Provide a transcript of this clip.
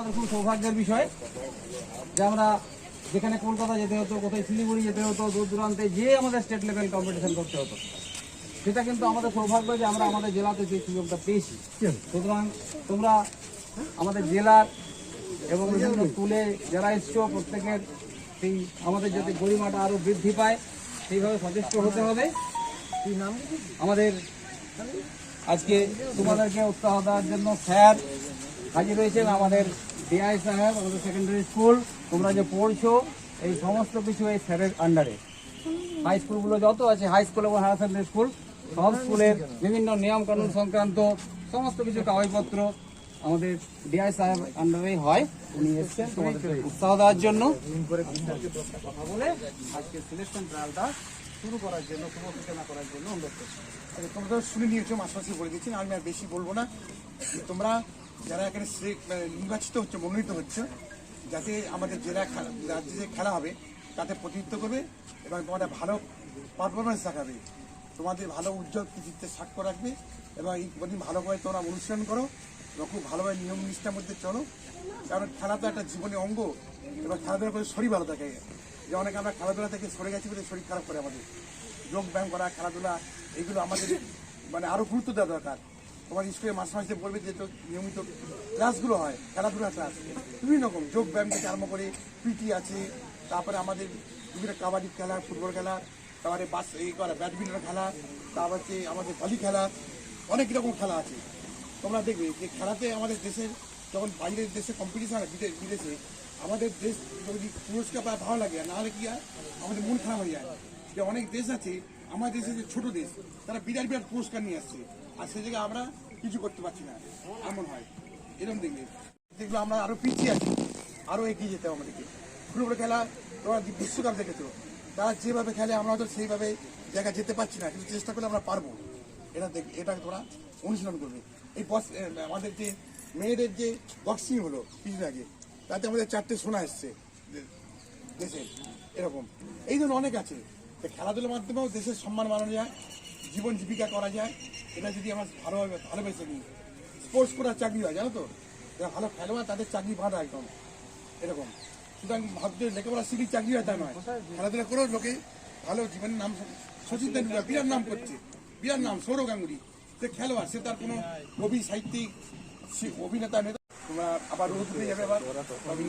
আমাদের খুব সৌভাগ্যের বিষয় যে আমরা যেখানে কলকাতা যেতে হতো, কোথায় শিলিগুড়ি যেতে হতো, দূর দূরান্তে যে আমাদের স্টেট লেভেল কম্পিটিশন করতে হতো, সেটা কিন্তু আমাদের সৌভাগ্য যে আমরা আমাদের জেলাতে সেই সুযোগটা পেয়েছি। সুতরাং তোমরা আমাদের জেলার এবং বিভিন্ন স্কুলে যারা এসছো প্রত্যেকের সেই আমাদের যাতে গরিমাটা আরও বৃদ্ধি পায় সেইভাবে সচেষ্ট হতে হবে। আমাদের আজকে তোমাদেরকে উৎসাহ দেওয়ার জন্য স্যার হাজির হয়েছেন, আমাদের ডিআই সাহেব, আমাদের সেকেন্ডারি স্কুল, তোমরা যে পড়ছো এই সমস্ত কিছু এই স্যারের আন্ডারে। হাই স্কুলগুলো যত আছে, হাই স্কুল এবং হায়ার সেকেন্ডারি স্কুল, সব স্কুলের বিভিন্ন নিয়ম কানুন সংক্রান্ত সমস্ত কিছু কাগজপত্র আমাদের ডিআই সাহেব আন্ডারেই হয়। উনি এসছেন তোমাদেরকে উৎসাহ দেওয়ার জন্য, কথা বলে আজকে সিলেকশন ট্রায়ালটা শুরু করার জন্য, সূচনা করার জন্য অনুরোধ করছি। তোমরা তো শুনে নিয়েছো, মাসমাসি বলে দিচ্ছি, আমি আর বেশি বলবো না। তোমরা যারা এখানে নির্বাচিত হচ্ছে, মনোনীত হচ্ছে, যাতে আমাদের জেলা রাজ্যে যে খেলা হবে তাতে প্রতিনিধিত্ব করবে এবং তোমাদের ভালো পারফরমেন্স দেখাবে, তোমাদের ভালো উজ্জ্বল কৃতিত্বের সাক্ষ্য রাখবে এবং এই কদিন ভালোভাবে তোমরা অনুশীলন করো এবং খুব ভালোভাবে নিয়ম নিষ্ঠার মধ্যে চলো। কারণ খেলা তো একটা জীবনের অঙ্গ এবং খেলাধুলা করে শরীর ভালো থাকে। যে অনেকে আমরা খেলাধুলা থেকে সরে গেছি বলে শরীর খারাপ করে আমাদের। যোগ ব্যায়াম করা, খেলাধুলা, এগুলো আমাদের মানে আরও গুরুত্ব দেওয়া দরকার। তোমার স্কুলে মাসে মাসে বলবে যে নিয়মিত ক্লাসগুলো হয়, খেলাধুলা ক্লাস বিভিন্ন রকম, যোগ ব্যায়াম থেকে আরম্ভ করে পিটি আছে, তারপরে আমাদের বিভিন্ন কাবাডি খেলা, ফুটবল খেলা, তারপরে ব্যাডমিন্টন খেলা, তারপর হচ্ছে আমাদের ভলি খেলা, অনেক রকম খেলা আছে। তোমরা দেখবে যে খেলাতে আমাদের দেশের যখন বাইরের দেশে কম্পিটিশন হয়, বিদেশে আমাদের দেশ যদি পুরস্কার পায় ভালো লাগে, না হলে কি হয় আমাদের মন খারাপ হয়ে যায়। যে অনেক দেশ আছে আমাদের দেশে যে ছোট দেশ, তারা বিরাট বিরাট পুরস্কার নিয়ে আসছে, আর সে জায়গায় আমরা কিছু করতে পারছি না, এমন হয়। এরকম দেখবে আমরা আরো পিছিয়ে আছি, আরো এগিয়ে যেতে হবে আমাদেরকে। ফুটবল খেলা তোমরা বিশ্বকাপ দেখেছো, তারা যেভাবে খেলে আমরা হয়তো সেইভাবে জায়গায় যেতে পারছি না, কিন্তু চেষ্টা করলে আমরা পারবো। এটা তোমরা অনুশীলন করবে। এই আমাদের যে মেয়েদের যে বক্সিং হলো কিছুদিন আগে, তাতে আমাদের 4টে সোনা এসছে দেশে, এরকম এই জন্য অনেক আছে। খেলাধুলার মাধ্যমেও দেশের সম্মান বাড়ানো যায়, জীবন জীবিকা করা যায়। এটা যদি আমরা ভালোবেসে নিই, স্পোর্টস করার চাকরি হয়, জানো তো, যারা ভালো খেলোয়াড় তাদের চাকরি বাঁধা একদম এরকম। সুতরাং ভাবতে লেখাপড়া শিখি চাকরি হয় তা নয়, খেলাধুলা করেও লোকে ভালো জীবনের নাম। সচিন তেন্ডুলকার বিরাট নাম করছে, বিরাট নাম। সৌরভ গাঙ্গুলি সে খেলোয়াড়, সে তার কোনো কবি, সাহিত্যিক, অভিনেতা নেতা। তোমরা আবার রোদ হয়ে যাবে, আবার আমি